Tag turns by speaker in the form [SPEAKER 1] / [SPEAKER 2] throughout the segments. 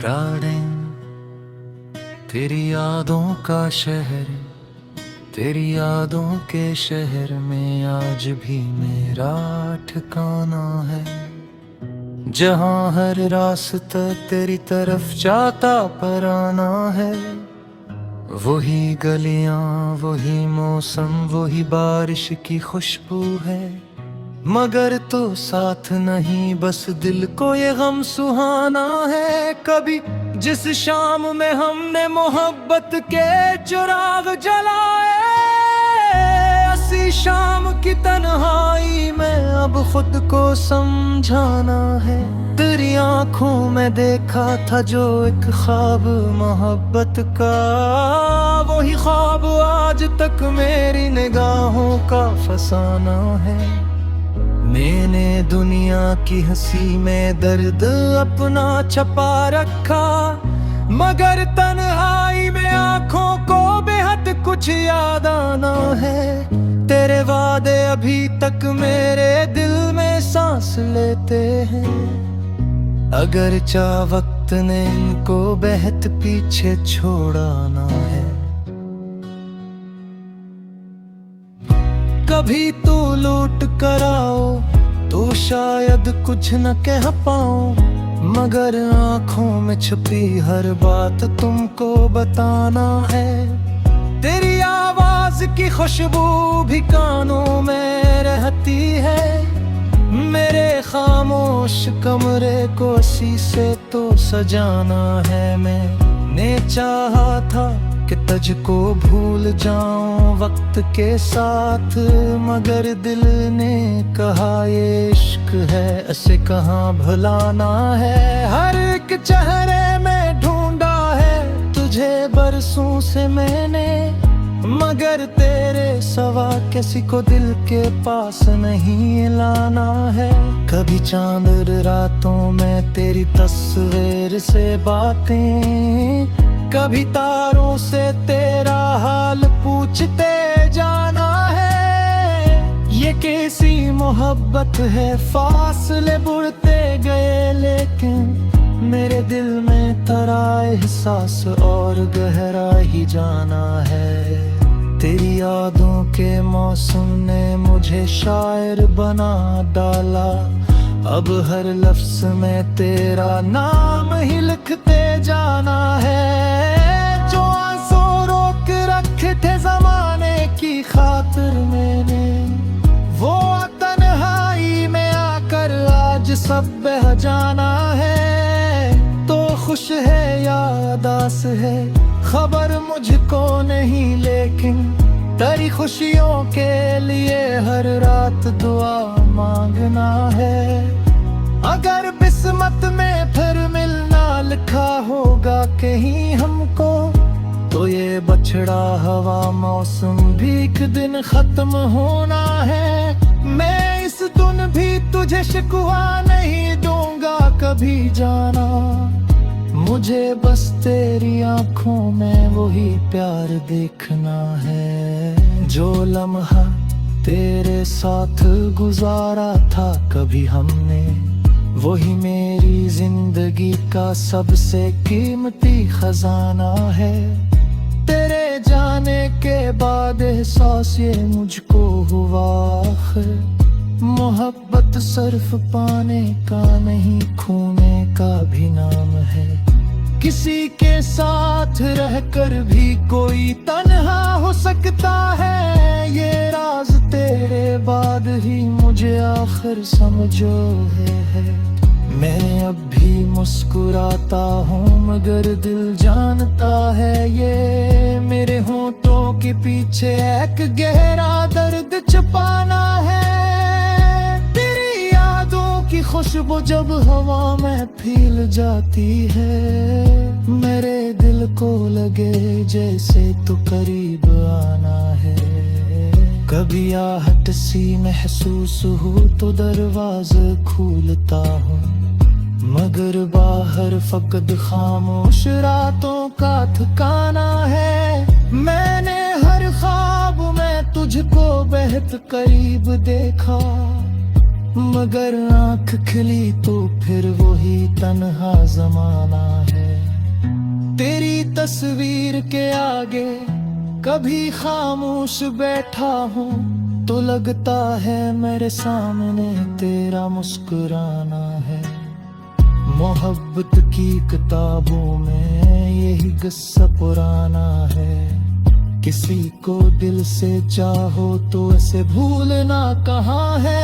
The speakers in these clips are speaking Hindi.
[SPEAKER 1] गार्डन तेरी यादों का शहर, तेरी यादों के शहर में आज भी मेरा ठिकाना है। जहाँ हर रास्ता तेरी तरफ जाता पर आना है। वही गलियां, वही मौसम, वही बारिश की खुशबू है। मगर तो साथ नहीं, बस दिल को ये गम सुहाना है। कभी जिस शाम में हमने मोहब्बत के चिराग जलाए, ऐसी शाम की तन्हाई में अब खुद को समझाना है। तेरी आंखों में देखा था जो एक ख्वाब मोहब्बत का, वही ख्वाब आज तक मेरी निगाहों का फसाना है। मैंने दुनिया की हंसी में दर्द अपना छपा रखा, मगर तन्हाई में आंखों को बेहद कुछ याद आना है। तेरे वादे अभी तक मेरे दिल में सांस लेते हैं। अगर चाह वक्त ने इनको बेहद पीछे छोड़ाना है। कभी तू लौट कर आओ तो शायद कुछ न कह पाऊं, मगर आंखों में छुपी हर बात तुमको बताना है। तेरी आवाज की खुशबू भी कानों में रहती है। मेरे खामोश कमरे को शीशे तो सजाना है। मैंने चाहा था कि तुझको भूल जाऊं वक्त के साथ, मगर दिल ने कहा ये इश्क है, ऐसे कहाँ भुलाना है। हर एक चेहरे में ढूंढा है तुझे बरसों से मैंने, मगर तेरे सवा किसी को दिल के पास नहीं लाना है। कभी चांद रातों में तेरी तस्वीर से बातें, कभी तारों से तेरा हाल पूछते जाना है। ये कैसी मोहब्बत है, फासले बढ़ते गए लेकिन मेरे दिल में तेरा एहसास और गहरा ही जाना है। तेरी यादों के मौसम ने मुझे शायर बना डाला, अब हर लफ्ज में तेरा नाम ही लिखते जाना है। जो आंसू रोक रखे थे जमाने की खातिर मैंने, वो तन्हाई में आकर आज सब बह जाना है। तो खुश है या उदास है खबर मुझको नहीं, लेकिन तेरी खुशियों के लिए हर रात दुआ मांगना है। अगर किस्मत में फिर मिलना लिखा होगा कहीं हमको, तो ये बछड़ा हवा मौसम भी एक दिन खत्म होना है। मैं इस दिन भी तुझे शिकवा नहीं दूंगा कभी जाना, मुझे बस तेरी आंखों में वही प्यार देखना है। जो लम्हा तेरे साथ गुजारा था कभी हमने, वही मेरी जिंदगी का सबसे कीमती खजाना है। तेरे जाने के बाद एहसास ये मुझको हुआ, मोहब्बत सिर्फ पाने का नहीं, खोने का भी नाम है। किसी के साथ रहकर भी कोई तन्हा हो सकता है, ये राज तेरे बाद ही मुझे आखिर समझो है। मैं अब भी मुस्कुराता हूँ मगर दिल जानता है, ये मेरे होठों के पीछे एक गहरा दर्द छुपाना है। तेरी यादों की खुशबू जब हवा में फैल जाती है, मेरे दिल को लगे जैसे तू करीब आना है। कभी आहट सी महसूस हो तो दरवाजा खोलता हूँ, मगर बाहर फकत खामोश रातों का ठिकाना है। मैंने हर ख्वाब में तुझको बेहद करीब देखा, मगर आँख खिली तो फिर वही तन्हा जमाना है। तेरी तस्वीर के आगे कभी खामोश बैठा हूँ तो लगता है मेरे सामने तेरा मुस्कुराना है। मोहब्बत की किताबों में यही किस्सा पुराना है। किसी को दिल से चाहो तो ऐसे भूलना कहाँ है।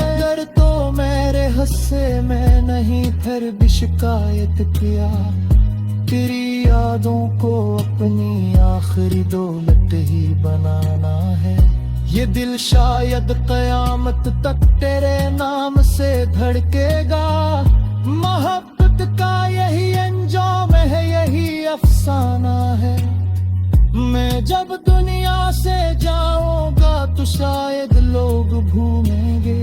[SPEAKER 1] अगर तो मेरे हिस्से में नहीं फिर भी शिकायत किया। तेरी यादों को अपनी आखिरी दौलत ही बनाना है। ये दिल शायद कयामत तक तेरे नाम से धड़केगा। मोहब्बत का यही अंजाम है, यही अफसाना है। मैं जब दुनिया से जाऊंगा तो शायद लोग भूलेंगे,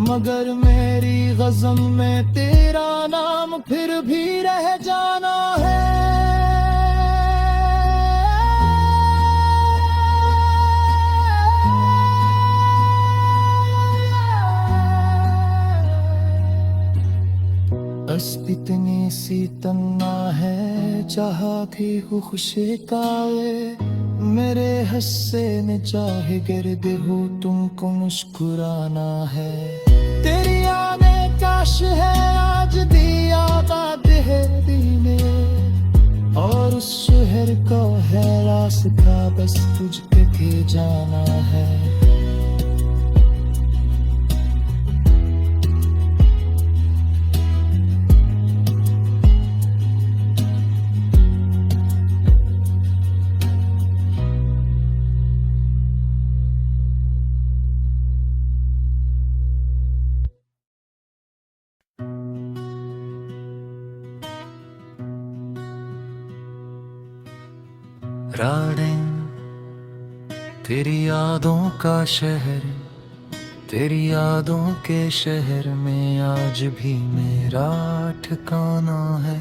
[SPEAKER 1] मगर मेरी गज़म में तेरा नाम फिर भी रह जाना है। बस इतनी सी तन्ना है चाहा थी खुशी कावे। मेरे हिस्से में चाहे गिरद हो तुमको मुस्कुराना है। तेरी यादें काश है आज दिया देहरी में, और उस शहर को है रास्ता बस तुझ के जाना है। राडें तेरी यादों का शहर, तेरी यादों के शहर में आज भी मेरा ठिकाना है।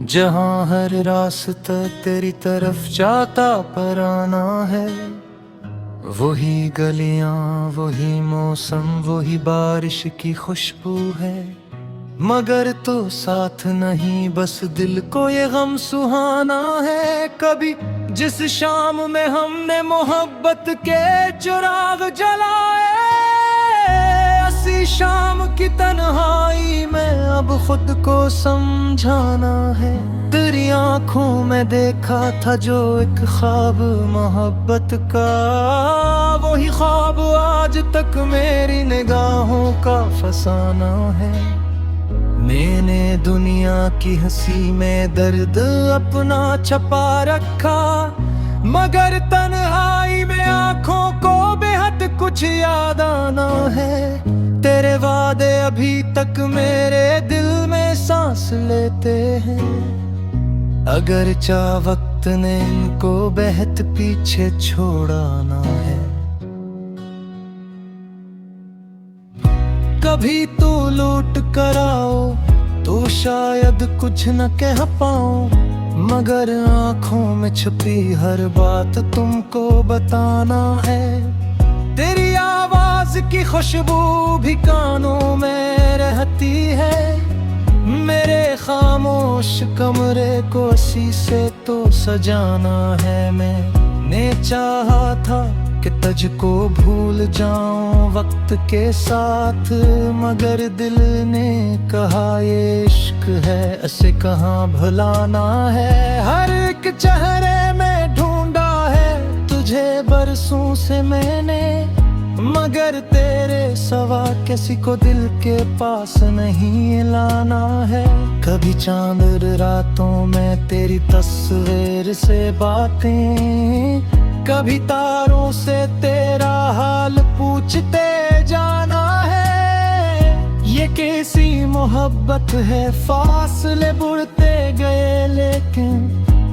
[SPEAKER 1] जहाँ हर रास्ता तेरी तरफ जाता पराना है। वही गलियां, वही मौसम, वही बारिश की खुशबू है, मगर तो साथ नहीं बस दिल को ये गम सुहाना है। कभी जिस शाम में हमने मोहब्बत के चिराग जलाए, ऐसी शाम की तन्हाई में अब खुद को समझाना है। तेरी आंखों में देखा था जो एक ख्वाब मोहब्बत का, वही ख्वाब आज तक मेरी निगाहों का फसाना है। मैंने दुनिया की हंसी में दर्द अपना छपा रखा, मगर तन्हाई में आंखों को बेहद कुछ याद आना है। तेरे वादे अभी तक मेरे दिल में सांस लेते हैं, अगर चाह वक्त ने इनको बेहद पीछे छोड़ाना है। कभी तो लौट कर आओ तो शायद कुछ न कह पाऊं, मगर आंखों में छुपी हर बात तुमको बताना है। तेरी आवाज की खुशबू भी कानों में रहती है। मेरे खामोश कमरे को इसी से तो सजाना है। मैंने चाहा था कि तुझको भूल जाऊं वक्त के साथ, मगर दिल ने कहा ये इश्क है, ऐसे कहाँ भुलाना है। हर एक चेहरे में ढूंढा है तुझे बरसों से मैंने, मगर तेरे सवा किसी को दिल के पास नहीं लाना है। कभी चांद रातों में तेरी तस्वीर से बातें, कभी तारों से तेरा हाल पूछते जाना है। ये कैसी मोहब्बत है, फासले बढ़ते गए लेकिन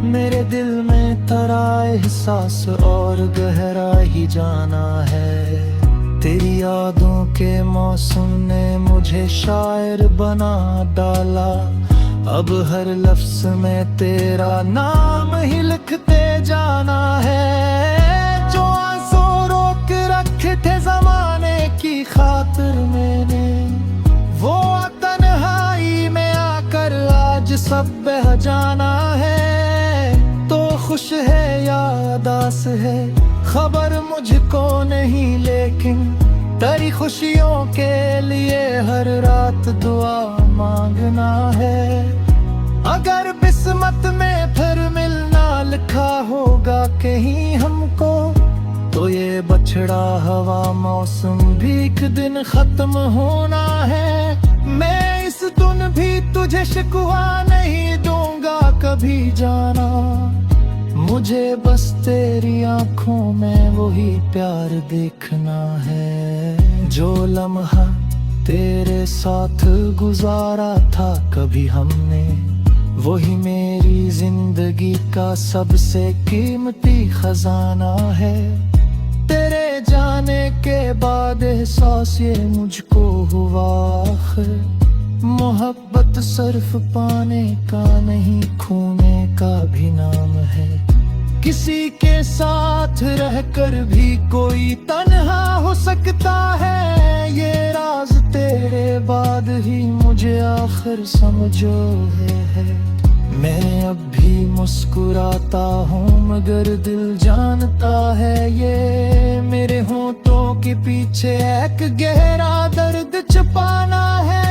[SPEAKER 1] मेरे दिल में तेरा एहसास और गहरा ही जाना है। तेरी यादों के मौसम ने मुझे शायर बना डाला, अब हर लफ्ज में तेरा नाम ही लिखते जाना है। जो आंसू रोक रखे थे जमाने की खातिर मैंने, वो तन्हाई में आकर आज सब बह जाना है। तो खुश है या उदास है खबर मुझको नहीं, लेकिन तेरी खुशियों के लिए हर रात दुआ मांगना है। अगर किस्मत में फिर मिलना लिखा होगा कहीं हमको, तो ये बछड़ा हवा मौसम भी एक दिन खत्म होना है। मैं इस दिन भी तुझे शिकवा नहीं दूंगा कभी जाना, मुझे बस तेरी आंखों में वही प्यार देखना है। जो लम्हा तेरे साथ गुजारा था कभी हमने, वही मेरी जिंदगी का सबसे कीमती खजाना है। तेरे जाने के बाद एहसास ये मुझको हुआ, मोहब्बत सिर्फ पाने का नहीं, खोने का भी नाम है। किसी के साथ रहकर भी कोई तन्हा हो सकता है, ये राज तेरे बाद ही मुझे आखिर समझो है। मैं अब भी मुस्कुराता हूँ मगर दिल जानता है, ये मेरे होंठों के पीछे एक गहरा दर्द छुपाना है।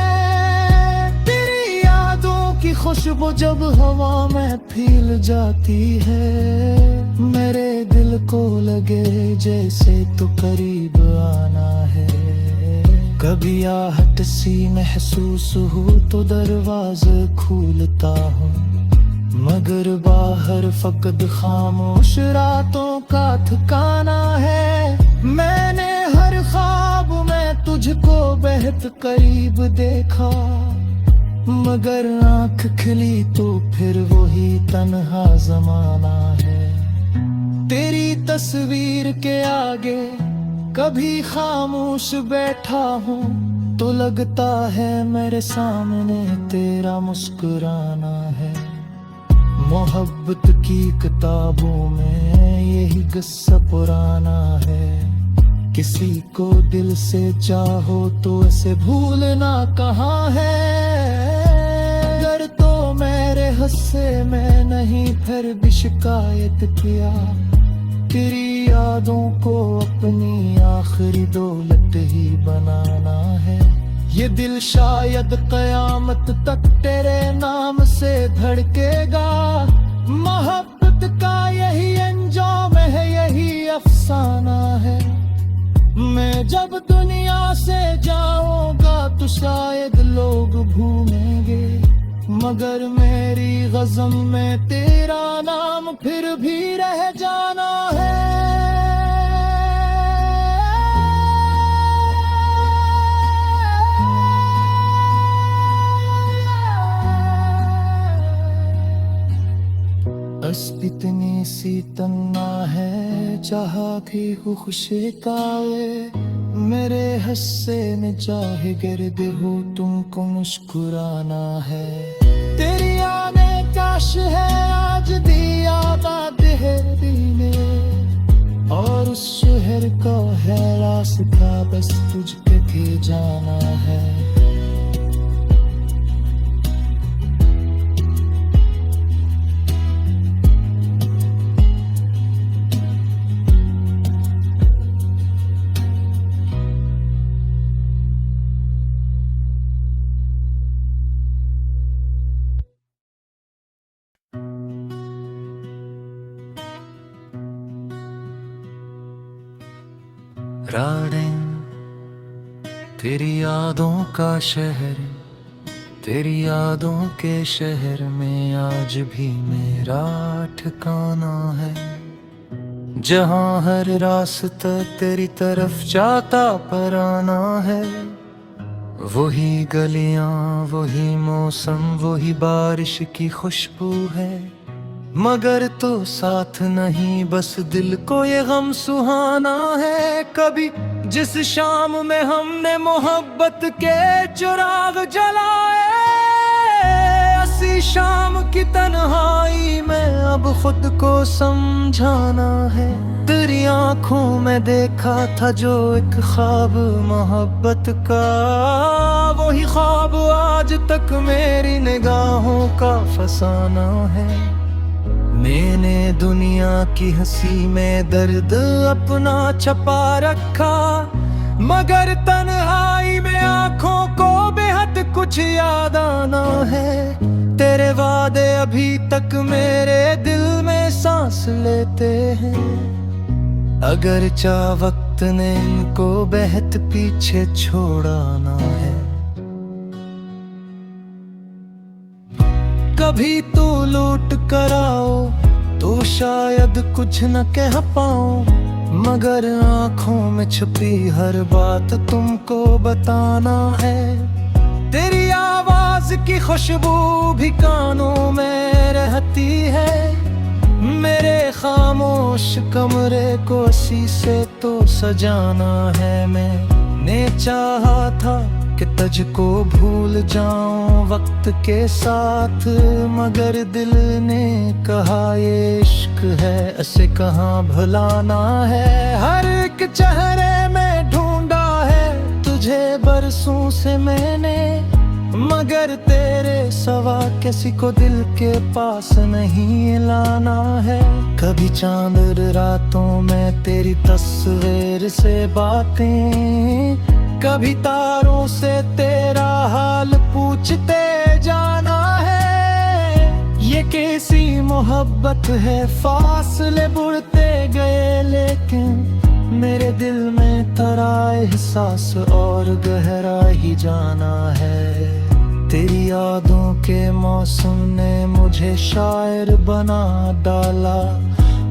[SPEAKER 1] तेरी यादों की खुशबू जब हवा में फैल जाती है, मेरे दिल को लगे जैसे तो करीब आना है। कभी आहट सी महसूस हो तो दरवाजा खोलता हूँ, मगर बाहर फकत खामोश रातों का ठिकाना है। मैंने हर ख्वाब में तुझको बेहद करीब देखा, मगर आँख खिली तो फिर वही तन्हा जमाना है। तेरी तस्वीर के आगे कभी खामोश बैठा हूँ, तो लगता है मेरे सामने तेरा मुस्कुराना है। मोहब्बत की किताबों में यही किस्सा पुराना है, किसी को दिल से चाहो तो इसे भूलना कहाँ है। अगर तो मेरे हिस्से में नहीं फिर भी शिकायत किया, तेरी यादों को अपनी आखिरी दौलत ही बनाना है। ये दिल शायद कयामत तक तेरे नाम से धड़केगा, मोहब्बत का यही अंजाम है, यही अफसाना है। मैं जब दुनिया से जाऊंगा तो शायद लोग भूलेंगे, मगर मेरी गज़म में तेरा नाम फिर भी रह जाना है। बस इतनी सी तन्ना है जहाँ भी हो खुशी कावे, मेरे हिस्से में चाहे गिरद हो तुमको मुस्कुराना है। तेरी आने काश है आज दिया देहरी में, और उस शहर का है रास्ता बस तुझ पे भी जाना है। राडिंग तेरी यादों का शहर, तेरी यादों के शहर में आज भी मेरा ठिकाना है, जहाँ हर रास्ता तेरी तरफ जाता पराना है। वही गलियां, वही मौसम, वही बारिश की खुशबू है, मगर तो साथ नहीं, बस दिल को ये गम सुहाना है। कभी जिस शाम में हमने मोहब्बत के चिराग जलाए, ऐसी शाम की तन्हाई में अब खुद को समझाना है। तेरी आंखों में देखा था जो एक ख्वाब मोहब्बत का, वही ख्वाब आज तक मेरी निगाहों का फसाना है। मैंने दुनिया की हंसी में दर्द अपना छपा रखा, मगर तन्हाई में आंखों को बेहद कुछ याद आना है। तेरे वादे अभी तक मेरे दिल में सांस लेते हैं, अगर चाह वक्त ने इनको बेहद पीछे छोड़ाना है। कभी तो लौट कर आओ तो शायद कुछ न कह पाऊं, मगर आंखों में छुपी हर बात तुमको बताना है। तेरी आवाज की खुशबू भी कानों में रहती है, मेरे खामोश कमरे को शीशे तो सजाना है। मैंने चाहा था कि तुझको भूल जाऊं वक्त के साथ, मगर दिल ने कहा ये इश्क है, इसे कहाँ भुलाना है। हर एक चेहरे में ढूंढा है तुझे बरसों से मैंने, मगर तेरे सवा किसी को दिल के पास नहीं लाना है। कभी चांद रातों में तेरी तस्वीर से बातें, कभी तारों से तेरा हाल पूछते जाना है। ये कैसी मोहब्बत है, फासले बढ़ते गए लेकिन मेरे दिल में तेरा एहसास और गहरा ही जाना है। तेरी यादों के मौसम ने मुझे शायर बना डाला,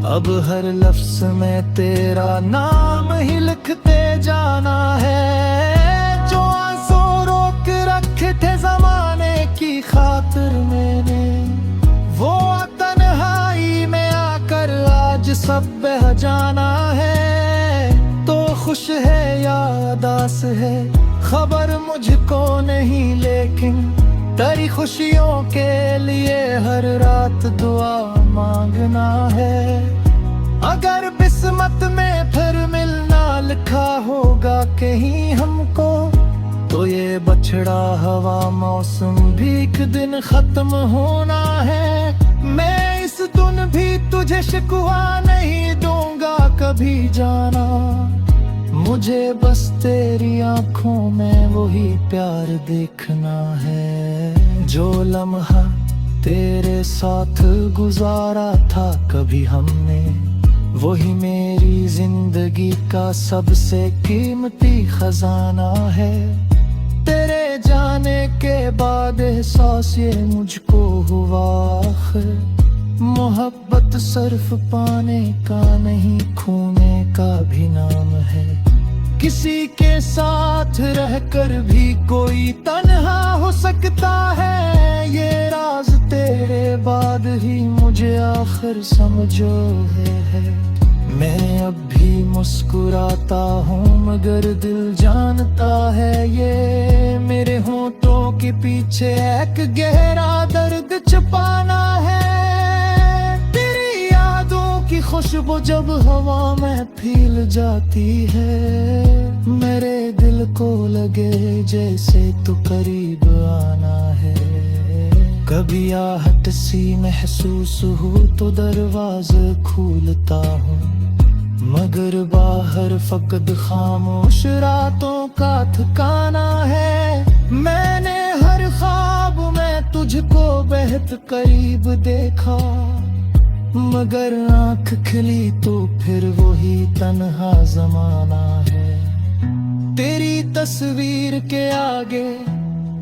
[SPEAKER 1] अब हर लफ्ज में तेरा नाम ही लिखते जाना है। जो आंसू रोक रखे थे जमाने की खातिर मैंने, वो तन्हाई में आकर आज सब बह जाना है। तो खुश है या उदास है खबर मुझको नहीं, लेकिन तेरी खुशियों के लिए हर रात दुआ मांगना है। अगर किस्मत में फिर मिलना लिखा होगा कहीं हमको, तो ये बछड़ा हवा मौसम भी एक दिन खत्म होना है। मैं इस दिन भी तुझे शिकवा नहीं दूंगा कभी जाना, मुझे बस तेरी आंखों में वही प्यार देखना है। जो लम्हा तेरे साथ गुजारा था कभी हमने, वही मेरी जिंदगी का सबसे कीमती खजाना है। तेरे जाने के बाद एहसास ये मुझको हुआ आखिर, मोहब्बत सिर्फ पाने का नहीं खोने का भी नाम है। किसी के साथ रहकर भी कोई तन्हा हो सकता है, ये राज तेरे बाद ही मुझे आखिर समझो है। मैं अब भी मुस्कुराता हूँ मगर दिल जानता है ये मेरे होंठों के पीछे एक गहरा दर्द छुपाना है। तेरी यादों की खुशबू जब हवा में फैल जाती है, मेरे दिल को लगे जैसे तू करीब आना है। कभी आहट सी महसूस हो तो दरवाजा खोलता हूँ, मगर बाहर फकत खामोश रातों का ठिकाना है। मैंने हर ख्वाब में तुझको बेहद करीब देखा, मगर आँख खिली तो फिर वही तन्हा जमाना है। तेरी तस्वीर के आगे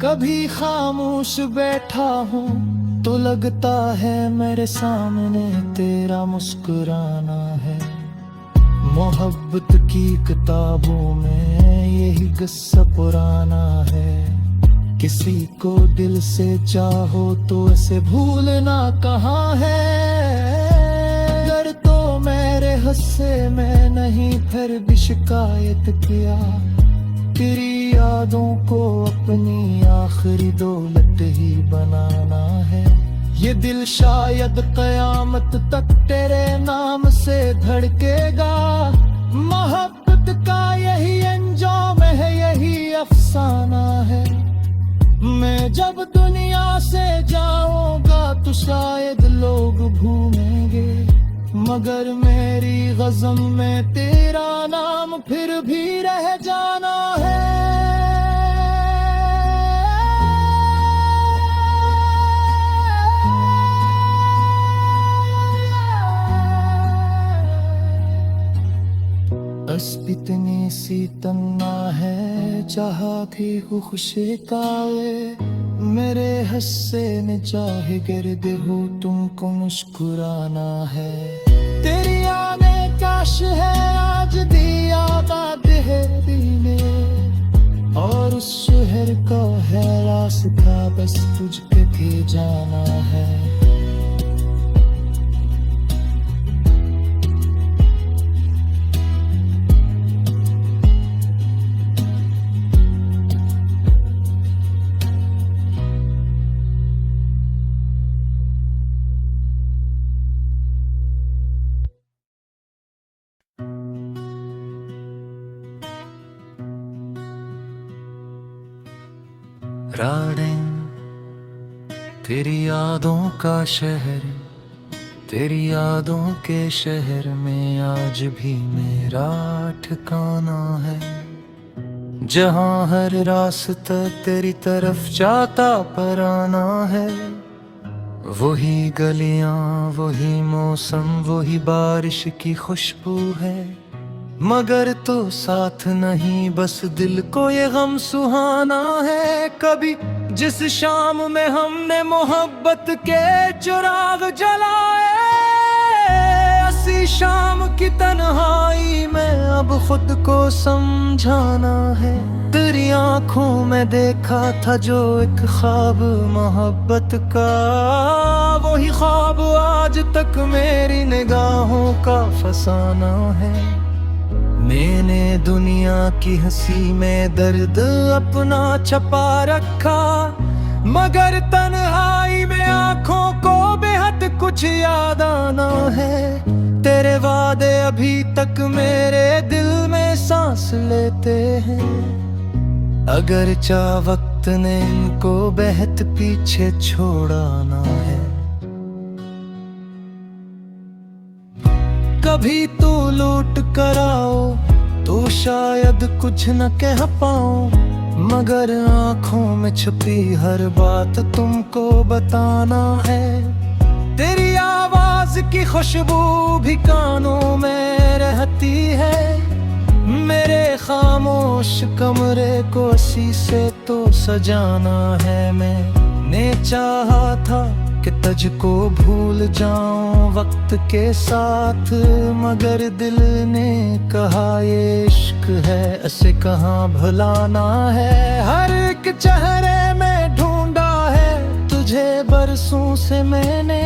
[SPEAKER 1] कभी खामोश बैठा हूँ, तो लगता है मेरे सामने तेरा मुस्कुराना है। मोहब्बत की किताबों में यही किस्सा पुराना है, किसी को दिल से चाहो तो इसे भूलना कहाँ है। अगर तो मेरे हिस्से में नहीं फिर भी शिकायत किया, तेरी यादों को अपनी आखिरी दौलत ही बनाना है। ये दिल शायद कयामत तक तेरे नाम से धड़केगा। मोहब्बत का यही अंजाम है, यही अफसाना है। मैं जब दुनिया से जाऊंगा तो शायद लोग भूलेंगे, मगर मेरी गज़म में तेरा नाम फिर भी रह जाना है। अस्प इतनी सी तन्ना है, चाहा थी खुशी कावे। मेरे हस्से ने चाहे गिरद हो तुमको मुस्कुराना है। तेरी आने काश है आज दिया देहरी में, और उस शहर का है रास्ता बस तुझके भी जाना है। राडें तेरी यादों का शहर, तेरी यादों के शहर में आज भी मेरा ठिकाना है। जहाँ हर रास्ता तेरी तरफ जाता पराना है। वही गलियां, वही मौसम, वही बारिश की खुशबू है। मगर तो साथ नहीं, बस दिल को ये गम सुहाना है। कभी जिस शाम में हमने मोहब्बत के चिराग जलाए, ऐसी शाम की तन्हाई में अब खुद को समझाना है। तेरी आंखों में देखा था जो एक ख्वाब मोहब्बत का, वही ख्वाब आज तक मेरी निगाहों का फसाना है। मैंने दुनिया की हंसी में दर्द अपना छपा रखा, मगर तन्हाई में आंखों को बेहद कुछ याद आना है। तेरे वादे अभी तक मेरे दिल में सांस लेते हैं, अगर चाह वक्त ने इनको बेहद पीछे छोड़ाना है। कभी तो लौट कर आओ तो शायद कुछ न कह पाऊं, मगर आंखों में छुपी हर बात तुमको बताना है। तेरी आवाज की खुशबू भी कानों में रहती है। मेरे खामोश कमरे को इसी से तो सजाना है। मैंने चाहा था कि तुझको भूल जाऊं वक्त के साथ, मगर दिल ने कहा ये इश्क है, इसे कहाँ भुलाना है। हर एक चेहरे में ढूंढा है तुझे बरसों से मैंने,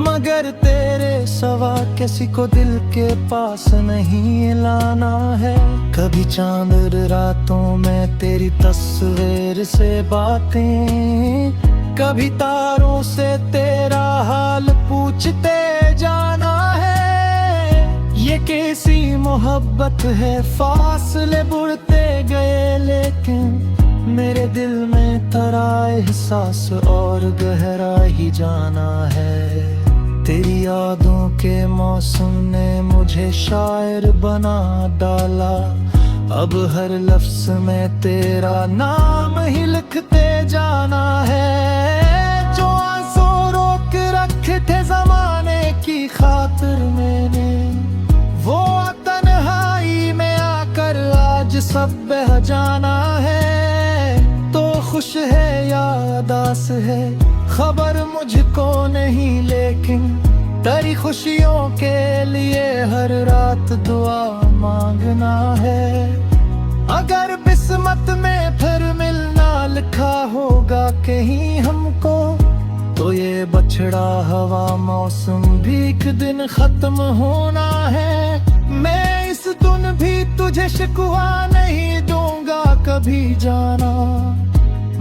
[SPEAKER 1] मगर तेरे सवा किसी को दिल के पास नहीं लाना है। कभी चांद रातों में तेरी तस्वीर से बातें, कभी तारों से तेरा हाल पूछते जाना है। ये कैसी मोहब्बत है, फासले बढ़ते गए लेकिन मेरे दिल में तेरा एहसास और गहरा ही जाना है। तेरी यादों के मौसम ने मुझे शायर बना डाला, अब हर लफ्ज में तेरा नाम ही लिखते जाना है। जो आंसू रोक रखे थे जमाने की खातिर मैंने, वो तन्हाई में आकर आज सब बह जाना है। तो खुश है या उदास है खबर मुझको नहीं, लेकिन तेरी खुशियों के लिए हर रात दुआ मांगना है। अगर किस्मत में फिर मिलना लिखा होगा कहीं हमको, तो ये बछड़ा हवा मौसम भी एक दिन खत्म होना है। मैं इस दिन भी तुझे शिकवा नहीं दूंगा कभी जाना,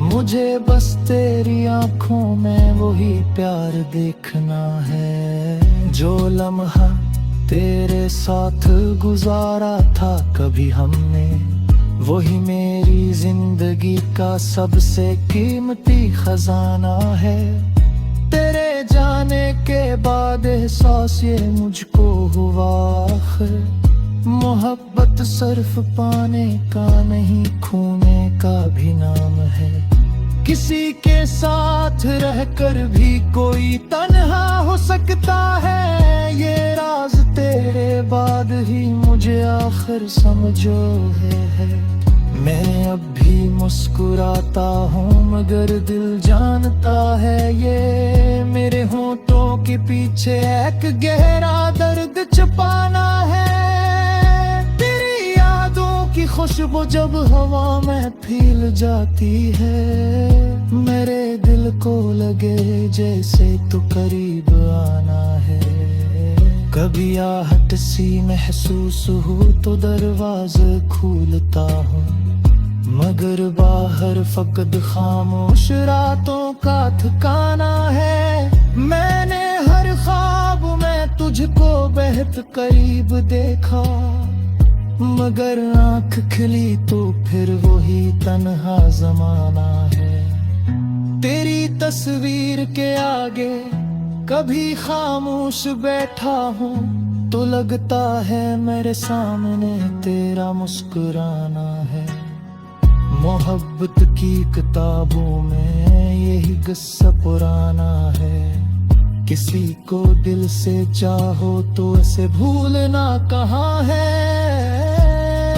[SPEAKER 1] मुझे बस तेरी आंखों में वही प्यार देखना है। जो लम्हा तेरे साथ गुजारा था कभी हमने, वही मेरी जिंदगी का सबसे कीमती खजाना है। तेरे जाने के बाद एहसास ये मुझको हुआ आखिर, मोहब्बत सिर्फ पाने का नहीं, खोने का भी नाम है। किसी के साथ रहकर भी कोई तन्हा हो सकता है, ये राज तेरे बाद ही मुझे आखिर समझो है। मैं अब भी मुस्कुराता हूँ मगर दिल जानता है ये मेरे होठों के पीछे एक गहरा दर्द छुपाना है। तेरी यादों की खुशबू जब हवा में फैल जाती है, मेरे दिल को लगे जैसे तू करीब आना है। कभी आहट सी महसूस हो तो दरवाजे खोलता हूँ, मगर बाहर फकत खामोश रातों का ठिकाना है। मैंने हर ख्वाब में तुझको बेहद करीब देखा, मगर आँख खिली तो फिर वही तन्हा जमाना है। तेरी तस्वीर के आगे कभी खामोश बैठा हूँ तो लगता है मेरे सामने तेरा मुस्कुराना है। मोहब्बत की किताबों में यही किस्सा पुराना है, किसी को दिल से चाहो तो इसे भूलना कहाँ है।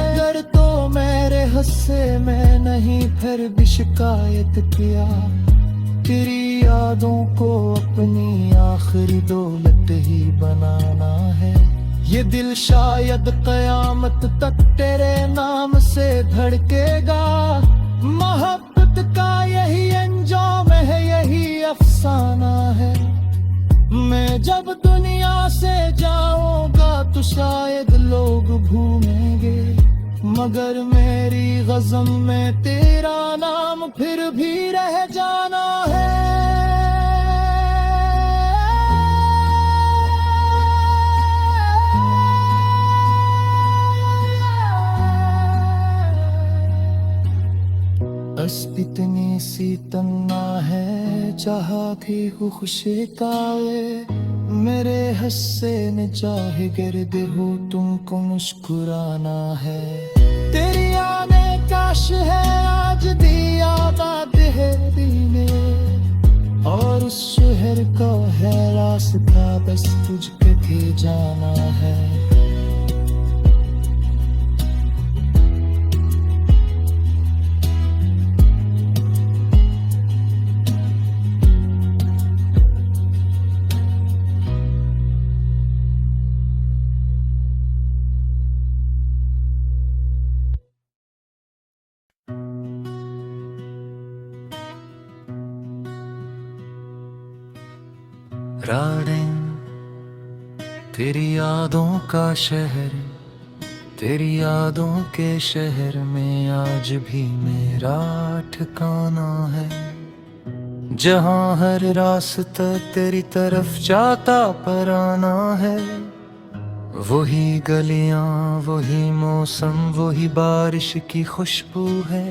[SPEAKER 1] अगर तो मेरे हिस्से में नहीं फिर भी शिकायत किया, तेरी यादों को अपनी आखिरी दौलत ही बनाना है। ये दिल शायद कयामत तक तेरे नाम से धड़केगा, मोहब्बत का यही अंजाम है, यही अफसाना है। मैं जब दुनिया से जाऊंगा तो शायद लोग भूलेंगे, मगर मेरी गज़म में तेरा नाम फिर भी रह जाना है। बस इतनी सी तन्ना है चाहा की खुशी कावे, मेरे हिस्से ने चाहे गिरद हो तुमको मुस्कुराना है। तेरी आने काश है आज दिया देहरी में, और उस शहर का है रास्ता बस तुझके भी जाना है। राडेन तेरी यादों का शहर, तेरी यादों के शहर में आज भी मेरा ठिकाना है। जहाँ हर रास्ता तेरी तरफ जाता पराना है, वही गलियां वही मौसम वही बारिश की खुशबू है।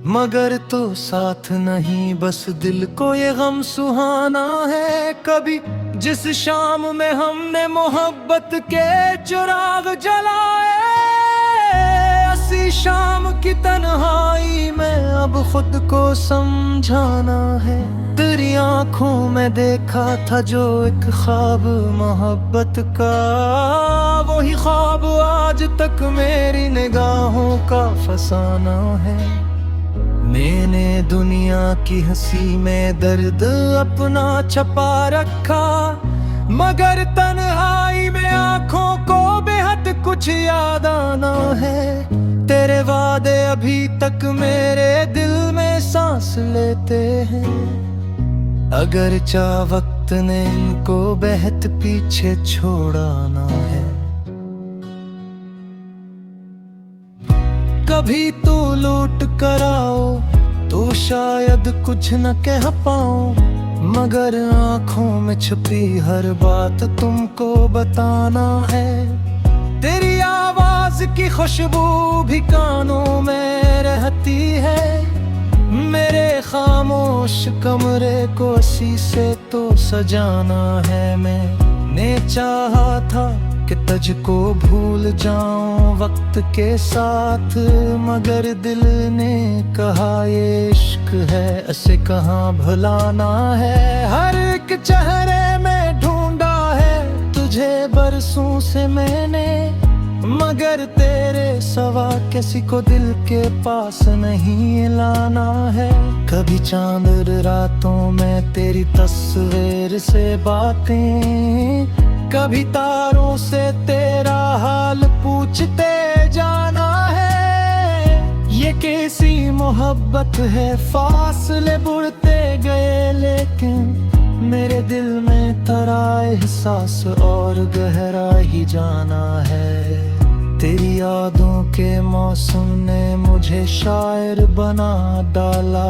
[SPEAKER 1] मगर तो साथ नहीं बस दिल को ये गम सुहाना है। कभी जिस शाम में हमने मोहब्बत के चिराग जलाए, ऐसी शाम की तन्हाई में अब खुद को समझाना है। तेरी आंखों में देखा था जो एक ख्वाब मोहब्बत का, वही ख्वाब आज तक मेरी निगाहों का फसाना है। मैंने दुनिया की हंसी में दर्द अपना छपा रखा, मगर तन्हाई में आंखों को बेहद कुछ याद आना है। तेरे वादे अभी तक मेरे दिल में सांस लेते हैं, अगर चाह वक्त ने इनको बेहद पीछे छोड़ाना है। कभी तो लौट कर आओ तो शायद कुछ न कह पाऊं, मगर आंखों में छुपी हर बात तुमको बताना है। तेरी आवाज की खुशबू भी कानों में रहती है। मेरे खामोश कमरे को इसी से तो सजाना है। मैंने चाहा था कि तुझको भूल जाऊं वक्त के साथ, मगर दिल ने कहा ये इश्क है, इसे कहाँ भुलाना है। हर एक चेहरे में ढूंढा है तुझे बरसों से मैंने, मगर तेरे सवा किसी को दिल के पास नहीं लाना है। कभी चांद रातों में तेरी तस्वीर से बातें, कभी तारों से तेरा हाल पूछते जाना है। ये कैसी मोहब्बत है, फासले बढ़ते गए लेकिन मेरे दिल में तेरा एहसास और गहरा ही जाना है। तेरी यादों के मौसम ने मुझे शायर बना डाला,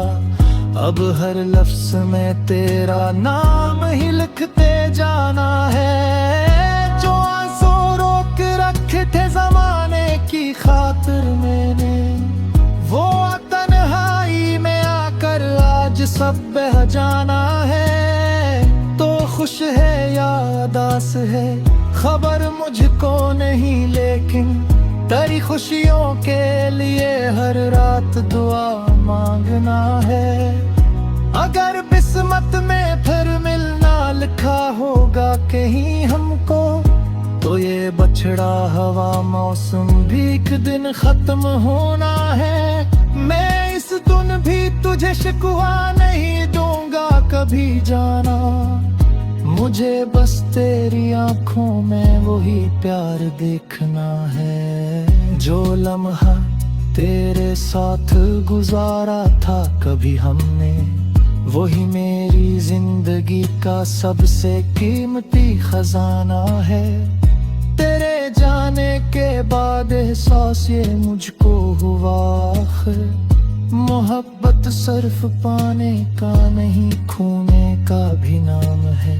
[SPEAKER 1] अब हर लफ्ज में तेरा नाम ही लिखते जाना है। जो आंसू रोक रखे थे जमाने की खातिर मैंने, वो तन्हाई में आकर आज सब बह जाना है। तो खुश है या उदास है खबर मुझको नहीं, लेकिन तेरी खुशियों के लिए हर रात दुआ मांगना है। अगर किस्मत में फिर मिलना लिखा होगा कहीं हमको, तो ये बछड़ा हवा मौसम भी एक दिन खत्म होना है। मैं इस दिन भी तुझे शिकवा नहीं दूंगा कभी जाना, मुझे बस तेरी आंखों में वही प्यार देखना है। जो लम्हा तेरे साथ गुजारा था कभी हमने, वही मेरी जिंदगी का सबसे कीमती खजाना है। तेरे जाने के बाद एहसास ये मुझको हुआ, मोहब्बत सिर्फ पाने का नहीं खोने का भी नाम है।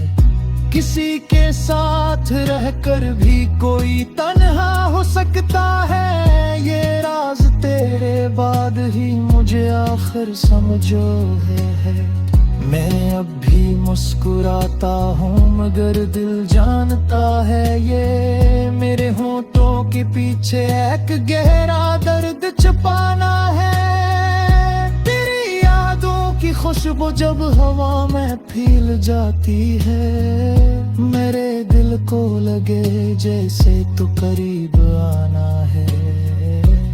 [SPEAKER 1] किसी के साथ रहकर भी कोई तन्हा हो सकता है, ये राज तेरे बाद ही मुझे आखिर समझो है। मैं अब भी मुस्कुराता हूँ मगर दिल जानता है ये मेरे होठों के पीछे एक गहरा दर्द छुपाना है। तेरी यादों की खुशबू जब हवा में फैल जाती है, मेरे दिल को लगे जैसे तो करीब आना है।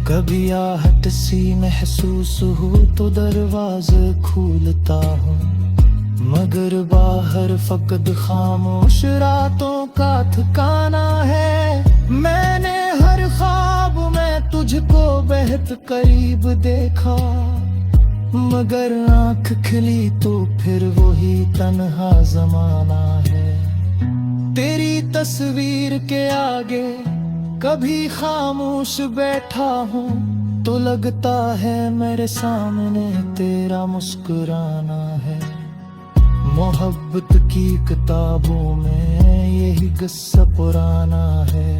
[SPEAKER 1] कभी आहट सी महसूस हो तो दरवाजे खोलता हूँ, मगर बाहर फकत खामोश रातों का ठिकाना है। मैंने हर ख्वाब में तुझको बेहद करीब देखा, मगर आँख खिली तो फिर वही तन्हा जमाना है। तेरी तस्वीर के आगे कभी खामोश बैठा हूँ, तो लगता है मेरे सामने तेरा मुस्कुराना है। मोहब्बत की किताबों में यही किस्सा पुराना है,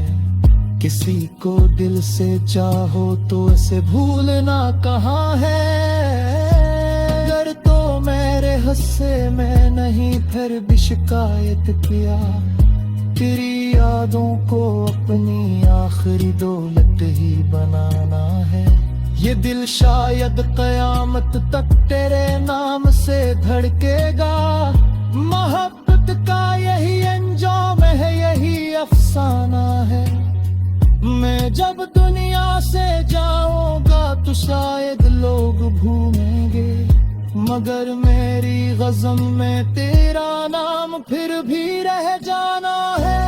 [SPEAKER 1] किसी को दिल से चाहो तो इसे भूलना कहाँ है। अगर तो मेरे हिस्से में नहीं फिर भी शिकायत किया, तेरी यादों को अपनी आखिरी दौलत ही बनाना है। ये दिल शायद कयामत तक तेरे नाम से धड़केगा, मोहब्बत का यही अंजाम है, यही अफसाना है। मैं जब दुनिया से जाऊंगा तो शायद लोग भूलेंगे, मगर मेरी गज़म में तेरा नाम फिर भी रह जाना है।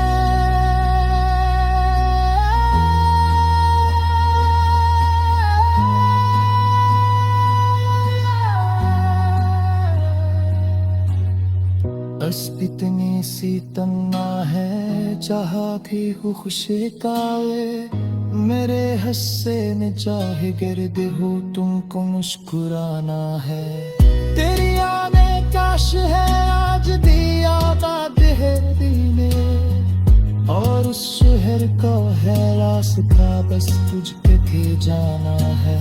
[SPEAKER 1] बस इतनी सी तन्ना है चाहा कि हो खुशी कावे, मेरे हिस्से में चाहे गिरद हो तुमको मुस्कुराना है। तेरी आने का खामोश है आज दिया ना देहरी ने, और उस शहर का है रास्ता बस तुझके थे जाना है।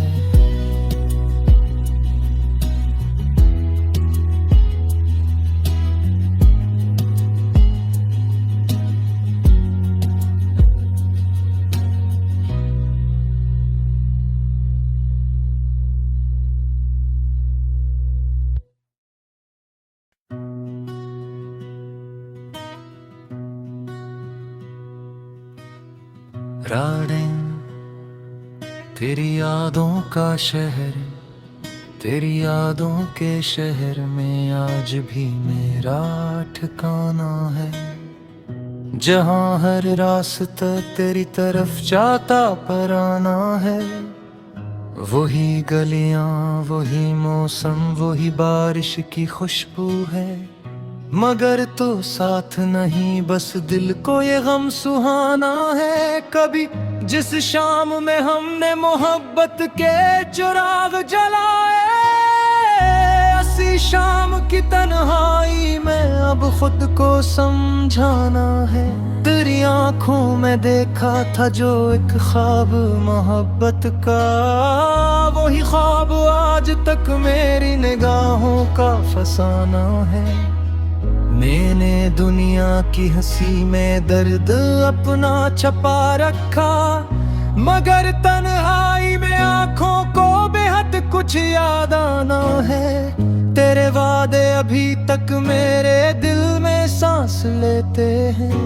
[SPEAKER 1] राडेन तेरी यादों का शहर, तेरी यादों के शहर में आज भी मेरा ठिकाना है, जहाँ हर रास्ता तेरी तरफ जाता पर आना है। वही गलियां, वही मौसम, वही बारिश की खुशबू है, मगर तो साथ नहीं, बस दिल को ये गम सुहाना है। कभी जिस शाम में हमने मोहब्बत के चिराग जलाए, ऐसी शाम की तन्हाई में अब खुद को समझाना है। तेरी आंखों में देखा था जो एक ख्वाब मोहब्बत का, वही ख्वाब आज तक मेरी निगाहों का फसाना है। मैंने दुनिया की हंसी में दर्द अपना छपा रखा, मगर तन्हाई में आंखों को बेहद कुछ याद आना है। तेरे वादे अभी तक मेरे दिल में सांस लेते हैं,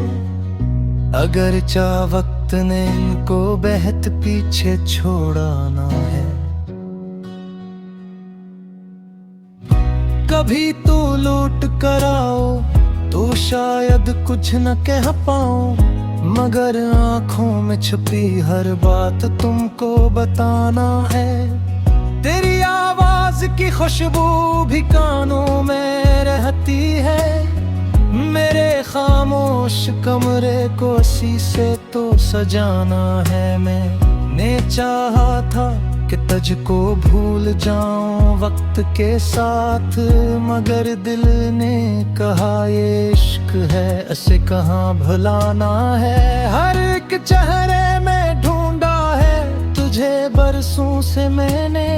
[SPEAKER 1] अगर चाह वक्त ने इनको बेहद पीछे छोड़ाना है। कभी तो लौट कर आओ तो शायद कुछ न कह पाऊं, मगर आंखों में छुपी हर बात तुमको बताना है। तेरी आवाज की खुशबू भी कानों में रहती है, मेरे खामोश कमरे को शीशे तो सजाना है। मैंने चाहा था कि तुझको भूल जाऊं वक्त के साथ, मगर दिल ने कहा ये इश्क है, इसे कहाँ भुलाना है। हर एक चेहरे में ढूंढा है तुझे बरसों से मैंने,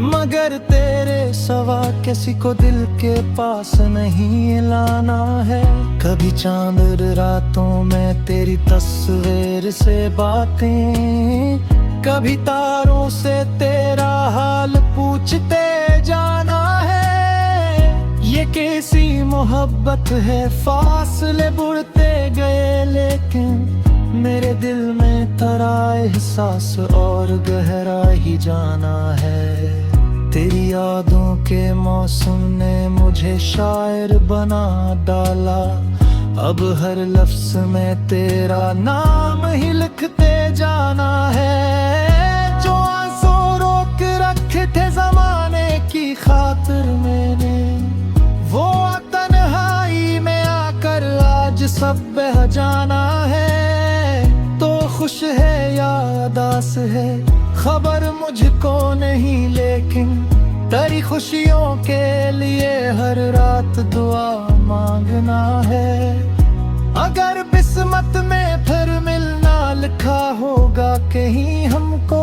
[SPEAKER 1] मगर तेरे सवा किसी को दिल के पास नहीं लाना है। कभी चांद रातों में तेरी तस्वीर से बातें, कभी तारों से तेरा हाल पूछते जाना है। ये कैसी मोहब्बत है, फासले बढ़ते गए लेकिन मेरे दिल में तेरा एहसास और गहरा ही जाना है। तेरी यादों के मौसम ने मुझे शायर बना डाला, अब हर लफ्ज में तेरा नाम ही लिखते जाना है। जो आंसू रोक रखे थे जमाने की खातिर मैंने, वो तन्हाई में आकर आज सब बह जाना है। तो खुश है या उदास है खबर मुझको नहीं, लेकिन तेरी खुशियों के लिए हर रात दुआ मांगना है। अगर किस्मत में फिर मिलना लिखा होगा कहीं हमको,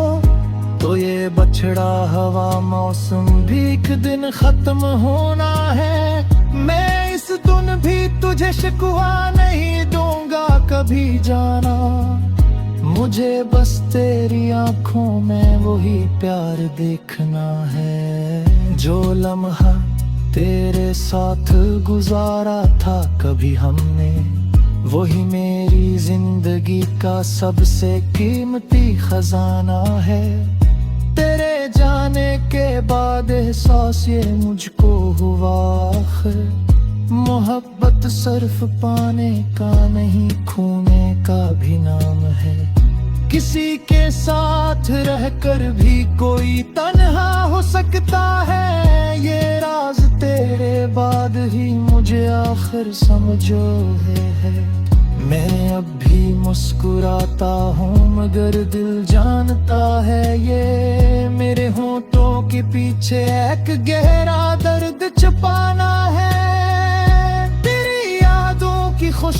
[SPEAKER 1] तो ये बछड़ा हवा मौसम भी एक दिन खत्म होना है। मैं इस दिन भी तुझे शिकवा नहीं दूंगा कभी जाना, मुझे बस तेरी आंखों में वही प्यार देखना है। जो लम्हा तेरे साथ गुजारा था कभी हमने, वही मेरी जिंदगी का सबसे कीमती खजाना है। तेरे जाने के बाद एहसास ये मुझको हुआ, मोहब्बत सिर्फ पाने का नहीं खोने का भी नाम है। किसी के साथ रहकर भी कोई तन्हा हो सकता है, ये राज तेरे बाद ही मुझे आखिर समझो है। मैं अब भी मुस्कुराता हूँ मगर दिल जानता है ये मेरे होठों के पीछे एक गहरा दर्द छुपाना है।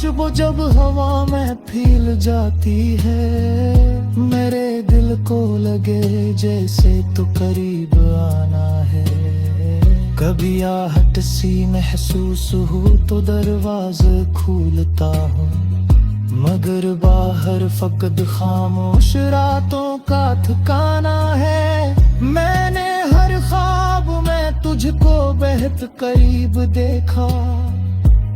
[SPEAKER 1] खुशबू जब हवा में फैल जाती है, मेरे दिल को लगे जैसे तो करीब आना है। कभी आहट सी महसूस हो तो दरवाजे खोलता हूँ, मगर बाहर फकद खामोश रातों का ठिकाना है। मैंने हर ख्वाब में तुझको बेहद करीब देखा,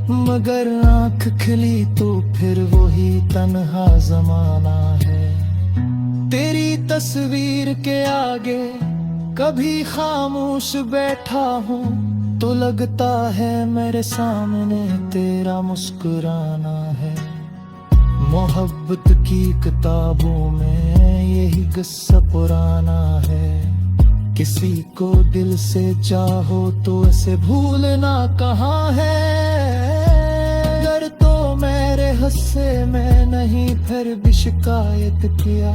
[SPEAKER 1] मगर आंख खिली तो फिर वही तन्हा जमाना है। तेरी तस्वीर के आगे कभी खामोश बैठा हूँ तो लगता है मेरे सामने तेरा मुस्कुराना है। मोहब्बत की किताबों में यही किस्सा पुराना है, किसी को दिल से चाहो तो इसे भूलना कहाँ है। अगर तो मेरे हिस्से में नहीं फिर भी शिकायत किया,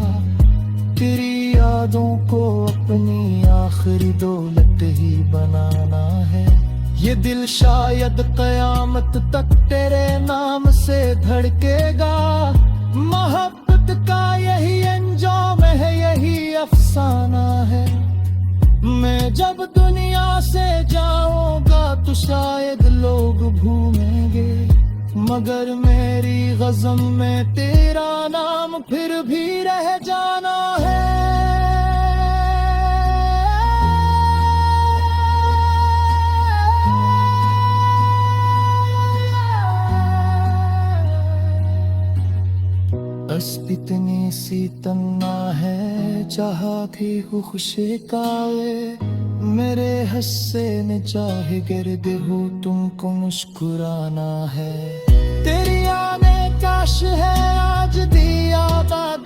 [SPEAKER 1] तेरी यादों को अपनी आखिरी दौलत ही बनाना है। ये दिल शायद कयामत तक तेरे नाम से धड़केगा, मोहब्बत का यही अंजाम है, यही अफसाना है। मैं जब दुनिया से जाऊंगा तो शायद लोग भूलेंगे, मगर मेरी गज़म में तेरा नाम फिर भी रह जाना है। बस इतनी सी तन्ना है, चाहा थी खुशी कावे मेरे हस्से ने चाहे गिर्द हो तुमको मुस्कुराना है। तेरी आने काश है आज दिया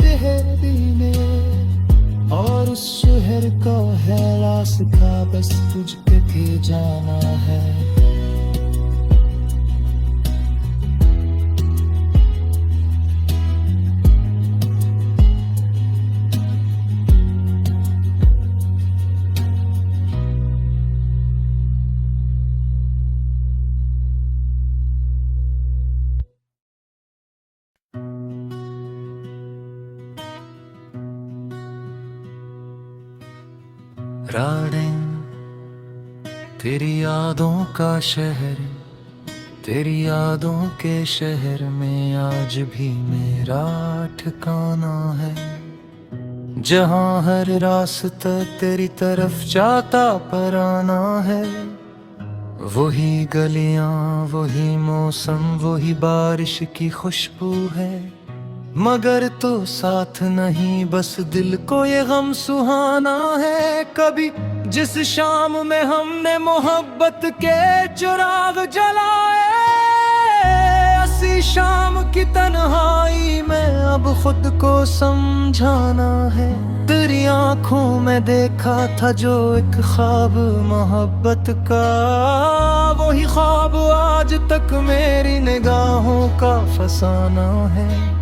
[SPEAKER 1] देहरी में, और उस शहर को है रास्ता बस तुझके के जाना है। राडें तेरी यादों का शहर, तेरी यादों के शहर में आज भी मेरा ठिकाना है। जहाँ हर रास्ता तेरी तरफ जाता पराना है, वही गलियां वही मौसम वही बारिश की खुशबू है। मगर तो साथ नहीं बस दिल को ये गम सुहाना है। कभी जिस शाम में हमने मोहब्बत के चिराग जलाए, ऐसी शाम की तन्हाई में अब खुद को समझाना है। तेरी आंखों में देखा था जो एक ख्वाब मोहब्बत का, वही ख्वाब आज तक मेरी निगाहों का फसाना है।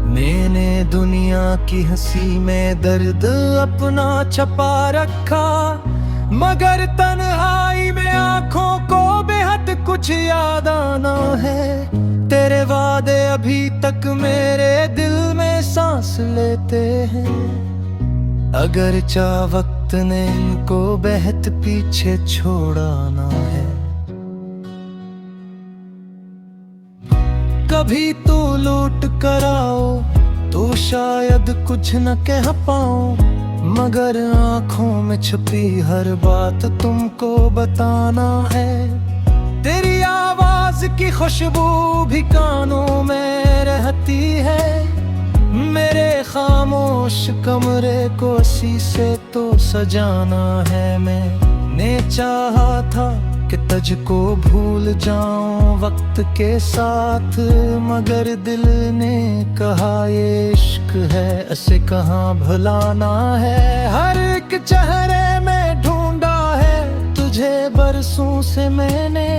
[SPEAKER 1] मैंने दुनिया की हंसी में दर्द अपना छपा रखा, मगर तन्हाई में आंखों को बेहद कुछ याद आना है। तेरे वादे अभी तक मेरे दिल में सांस लेते हैं, अगर चाह वक्त ने इनको बेहद पीछे छोड़ाना है। कभी तो लौट कर आओ तो शायद कुछ न कह पाऊं, मगर आंखों में छुपी हर बात तुमको बताना है। तेरी आवाज की खुशबू भी कानों में रहती है, मेरे खामोश कमरे को इसी से तो सजाना है। मैंने चाहा था कि तुझको भूल जाऊं वक्त के साथ, मगर दिल ने कहा ये इश्क है इसे कहाँ भुलाना है। हर एक चेहरे में ढूंढा है तुझे बरसों से मैंने,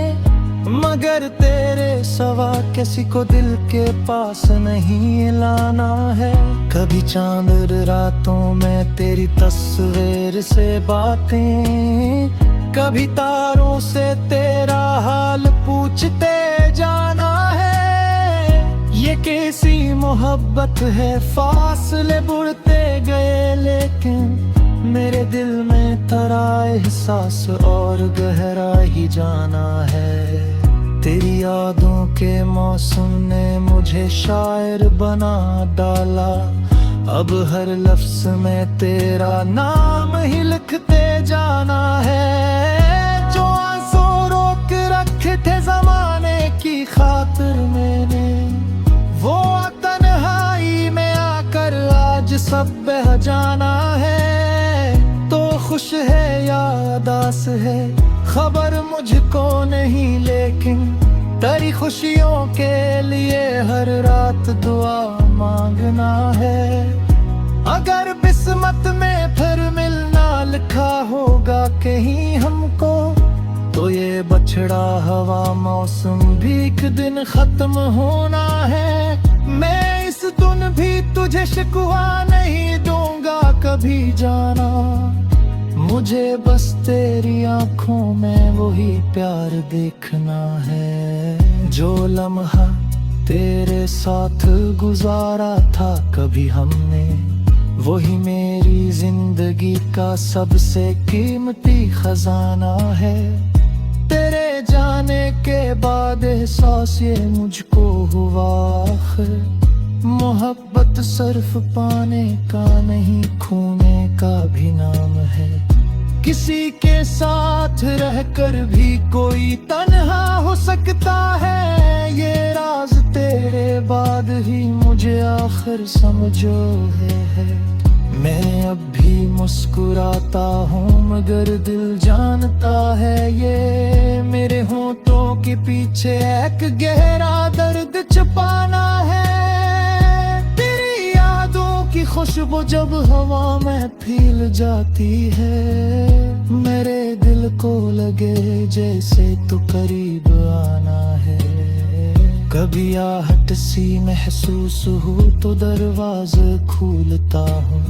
[SPEAKER 1] मगर तेरे सवा किसी को दिल के पास नहीं लाना है। कभी चांद रातों में तेरी तस्वीर से बातें, कभी तारों से तेरा हाल पूछते जाना है। ये कैसी मोहब्बत है, फासले बढ़ते गए लेकिन मेरे दिल में तरा एहसास और गहरा ही जाना है। तेरी यादों के मौसम ने मुझे शायर बना डाला, अब हर लफ्ज में तेरा नाम ही लिखते जाना है। जो आंसू रोक रखे थे जमाने की खातिर मैंने, वो तन्हाई में आकर आज सब बह जाना है। तो खुश है या उदास है खबर मुझको नहीं, लेकिन तेरी खुशियों के लिए हर रात दुआ मांगना है। अगर किस्मत में फिर मिलना लिखा होगा कहीं हमको, तो ये बछड़ा हवा मौसम भी एक दिन खत्म होना है। मैं इस दिन भी तुझे शिकवा नहीं दूंगा कभी जाना, मुझे बस तेरी आंखों में वही प्यार देखना है। जो लम्हा तेरे साथ गुजारा था कभी हमने, वही मेरी जिंदगी का सबसे कीमती खजाना है। तेरे जाने के बाद एहसास ये मुझको हुआ, मोहब्बत सिर्फ पाने का नहीं, खोने का भी नाम है। किसी के साथ रहकर भी कोई तन्हा हो सकता है, ये राज तेरे बाद ही मुझे आखिर समझो है। मैं अब भी मुस्कुराता हूँ मगर दिल जानता है, ये मेरे होठों के पीछे एक गहरा दर्द छुपाना है। तेरी यादों की खुशबू जब हवा में फैल जाती है, मेरे दिल को लगे जैसे तो करीब आना है। कभी आहट सी महसूस हो तो दरवाजा खोलता हूँ,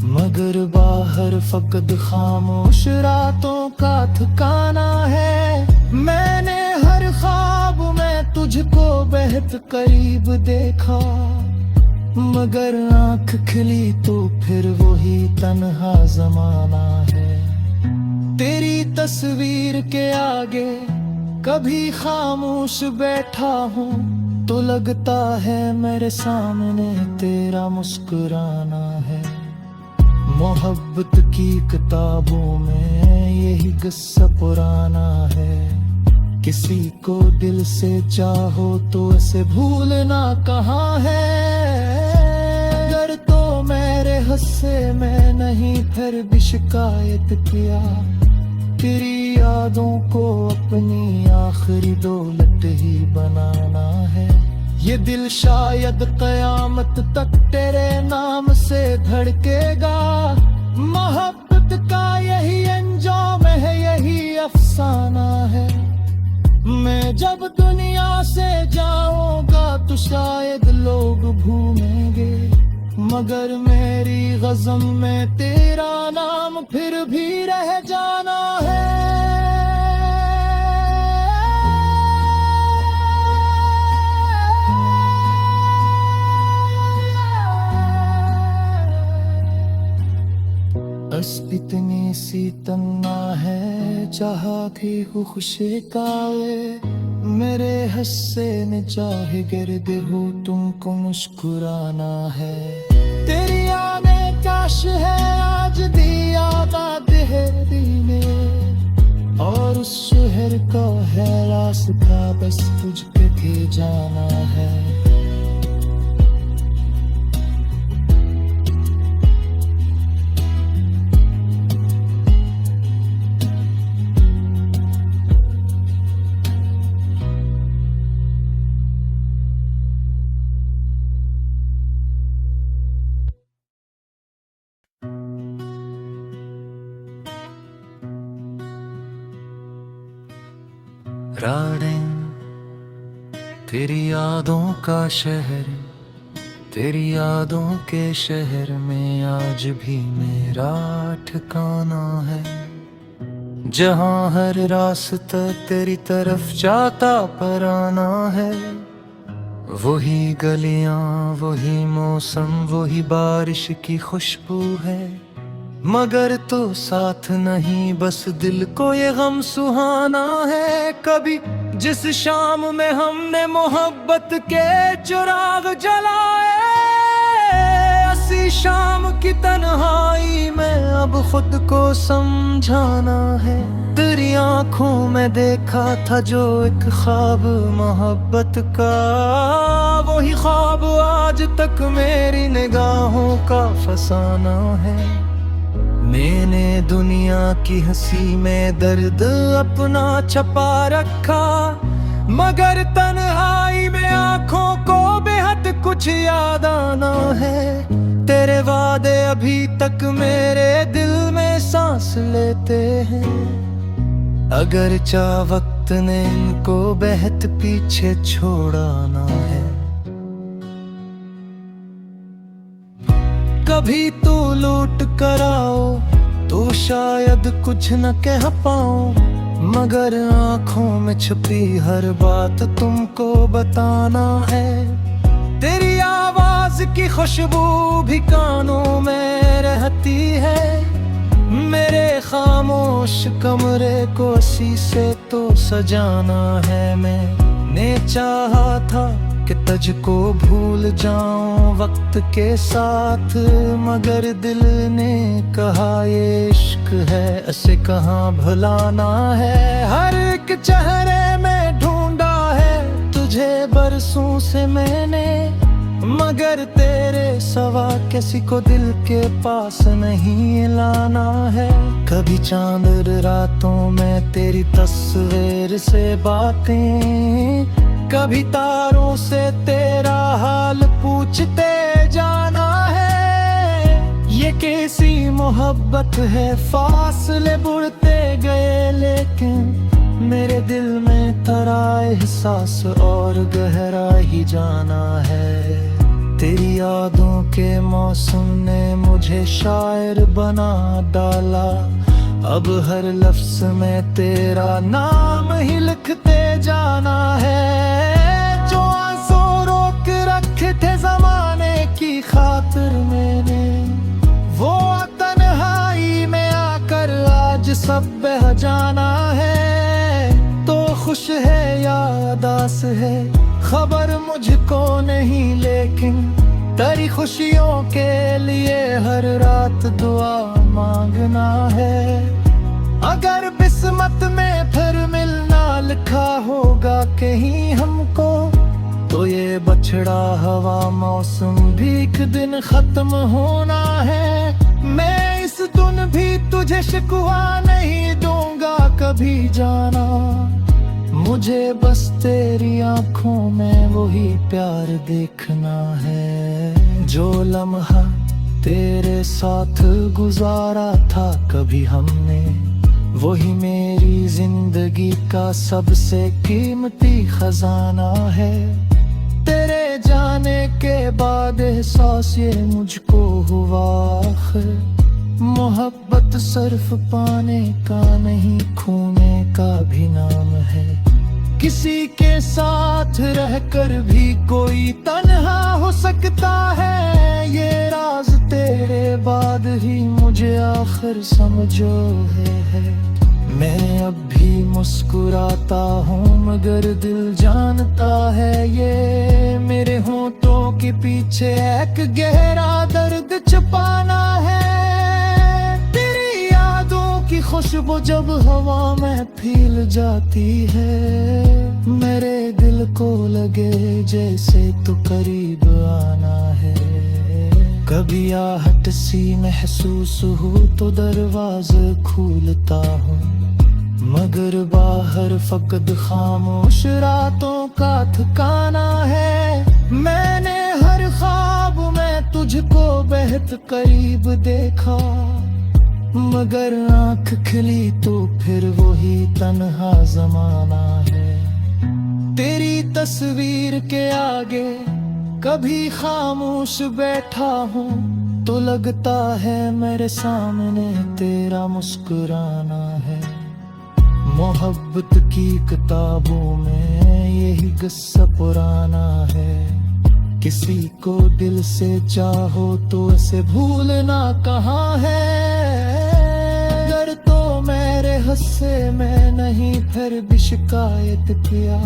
[SPEAKER 1] मगर बाहर फकत खामोश रातों का ठिकाना है। मैंने हर ख्वाब में तुझको बेहद करीब देखा, मगर आँख खिली तो फिर वही तन्हा जमाना है। तेरी तस्वीर के आगे कभी खामोश बैठा हूँ, तो लगता है मेरे सामने तेरा मुस्कुराना है। मोहब्बत की किताबों में यही किस्सा पुराना है, किसी को दिल से चाहो तो इसे भूलना कहाँ है। अगर तो मेरे हिस्से में नहीं फिर भी शिकायत किया, तेरी यादों को अपनी आखिरी दौलत ही बनाना है। ये दिल शायद कयामत तक तेरे नाम से धड़केगा, मोहब्बत का यही अंजाम है, यही अफसाना है। मैं जब दुनिया से जाऊंगा तो शायद लोग भूलेंगे, मगर मेरी गज़म में तेरा नाम फिर भी रह जाना है। बस इतनी सी तन्ना है चाहा थी खुशी काले, मेरे हिस्से ने चाहे गिर्द हो तुमको मुस्कुराना है। तेरी यादें काश है आज दिया देहरी में, और उस शहर का है रास्ता बस तुझ पे जाना है। राडिंग तेरी यादों का शहर, तेरी यादों के शहर में आज भी मेरा ठिकाना है, जहाँ हर रास्ता तेरी तरफ जाता पराना है। वही गलियां, वही मौसम, वही बारिश की खुशबू है, मगर तो साथ नहीं, बस दिल को ये गम सुहाना है। कभी जिस शाम में हमने मोहब्बत के चिराग जलाए, ऐसी शाम की तन्हाई में अब खुद को समझाना है। तेरी आंखों में देखा था जो एक ख्वाब मोहब्बत का, वही ख्वाब आज तक मेरी निगाहों का फसाना है। मैंने दुनिया की हंसी में दर्द अपना छपा रखा, मगर तन्हाई में आंखों को बेहद कुछ याद आना है। तेरे वादे अभी तक मेरे दिल में सांस लेते हैं, अगर चाह वक्त ने इनको बहत पीछे छोड़ाना है। कभी तो लौट कर आओ तो शायद कुछ न कह पाऊं, मगर आंखों में छुपी हर बात तुमको बताना है। तेरी आवाज की खुशबू भी कानों में रहती है, मेरे खामोश कमरे को इसी से तो सजाना है। मैंने चाहा था कि तुझको भूल जाऊं वक्त के साथ, मगर दिल ने कहा ये इश्क है, ऐसे कहाँ भुलाना है। हर एक चेहरे में ढूंढा है तुझे बरसों से मैंने, मगर तेरे सवा किसी को दिल के पास नहीं लाना है। कभी चांद रातों में तेरी तस्वीर से बातें, कभी तारों से तेरा हाल पूछते जाना है। ये कैसी मोहब्बत है, फासले बढ़ते गए लेकिन मेरे दिल में तेरा एहसास और गहरा ही जाना है। तेरी यादों के मौसम ने मुझे शायर बना डाला, अब हर लफ्ज में तेरा नाम ही लिखते जाना है। जो आंसू रोक रखे थे जमाने की खातिर मैंने, वो तन्हाई में आकर आज सब बह जाना है। तो खुश है या उदास है खबर मुझको नहीं, लेकिन तेरी खुशियों के लिए हर रात दुआ मांगना है। अगर किस्मत में फिर मिलना लिखा होगा कहीं हमको, तो ये बछड़ा हवा मौसम भी एक दिन खत्म होना है। मैं इस दिन भी तुझे शिकवा नहीं दूंगा कभी जाना, मुझे बस तेरी आंखों में वही प्यार देखना है। जो लम्हा तेरे साथ गुजारा था कभी हमने, वही मेरी जिंदगी का सबसे कीमती खजाना है। तेरे जाने के बाद एहसास ये मुझको हुआ, मोहब्बत सिर्फ पाने का नहीं, खोने का भी नाम है। किसी के साथ रहकर भी कोई तन्हा हो सकता है, ये राज तेरे बाद ही मुझे आखिर समझो है। मैं अब भी मुस्कुराता हूँ मगर दिल जानता है, ये मेरे होठों के पीछे एक गहरा दर्द छुपाना है। तेरी यादों की खुशबू जब हवा में फैल जाती है, मेरे दिल को लगे जैसे तू करीब आना है। कभी आहट सी महसूस हो तो दरवाज़ा खोलता हूँ, मगर बाहर फकत खामोश रातों का ठिकाना है। मैंने हर ख्वाब में तुझको बेहद करीब देखा, मगर आँख खिली तो फिर वही तन्हा जमाना है। तेरी तस्वीर के आगे कभी खामोश बैठा हूँ, तो लगता है मेरे सामने तेरा मुस्कुराना है। मोहब्बत की किताबों में यही किस्सा पुराना है। किसी को दिल से चाहो तो ऐसे भूलना कहाँ है। अगर तो मेरे हिस्से में नहीं फिर भी शिकायत किया।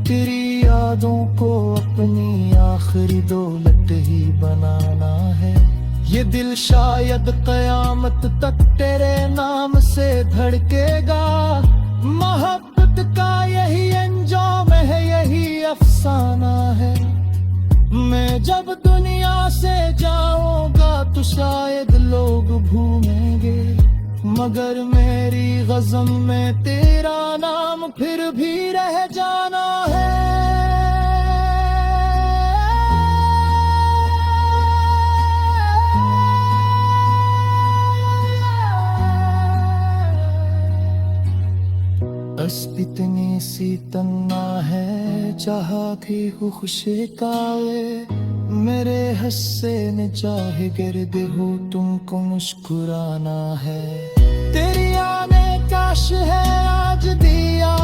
[SPEAKER 1] तेरी यादों को अपनी आखिरी दौलत ही बनाना है। ये दिल शायद कयामत तक तेरे नाम से धड़केगा। मोहब्बत का यही अंजाम है, यही अफसाना है। मैं जब दुनिया से जाऊंगा तो शायद लोग भूलेंगे, मगर मेरी गज़म में तेरा नाम फिर भी रह जाना है। इतनी सी तन्ना है चाहा थी खुशी काले। मेरे हस्से ने चाहे गिरद हो तुमको मुस्कुराना है। तेरी आने काश है आज दिया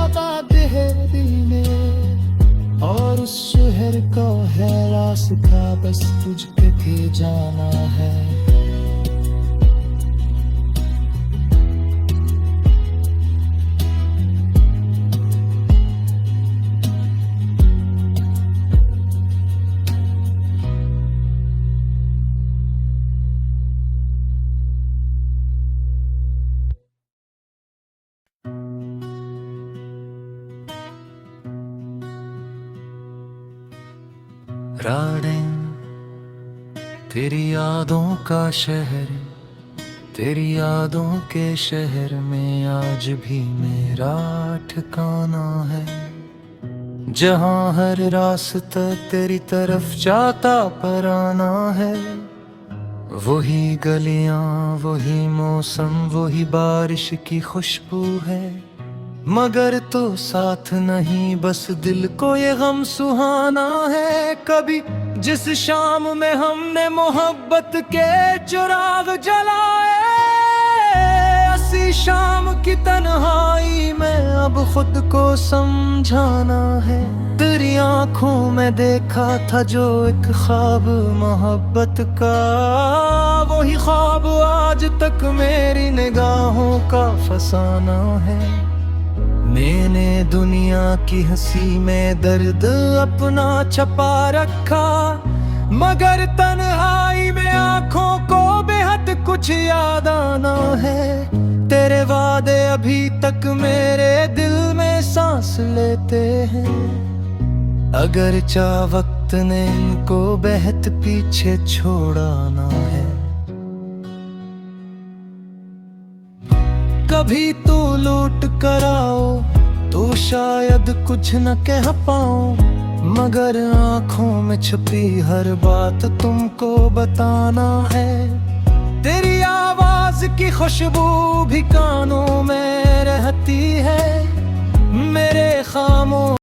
[SPEAKER 1] देहरी में, और उस शहर को है रास्ता बस तुझके के जाना है। राडेन तेरी यादों का शहर, तेरी यादों के शहर में आज भी मेरा ठिकाना है। जहाँ हर रास्ता तेरी तरफ जाता पराना है। वही गलियां, वही मौसम, वही बारिश की खुशबू है। मगर तो साथ नहीं, बस दिल को ये गम सुहाना है। कभी जिस शाम में हमने मोहब्बत के चिराग जलाए, ऐसी शाम की तन्हाई में अब खुद को समझाना है। तेरी आंखों में देखा था जो एक ख्वाब मोहब्बत का, वही ख्वाब आज तक मेरी निगाहों का फसाना है। मैंने दुनिया की हंसी में दर्द अपना छपा रखा, मगर तन्हाई में आंखों को बेहद कुछ याद आना है। तेरे वादे अभी तक मेरे दिल में सांस लेते हैं, अगर चाह वक्त ने इनको बेहद पीछे छोड़ाना है। कभी तो लौट कर आओ तो शायद कुछ न कह पाऊं, मगर आंखों में छुपी हर बात तुमको बताना है। तेरी आवाज की खुशबू भी कानों में रहती है, मेरे खामोश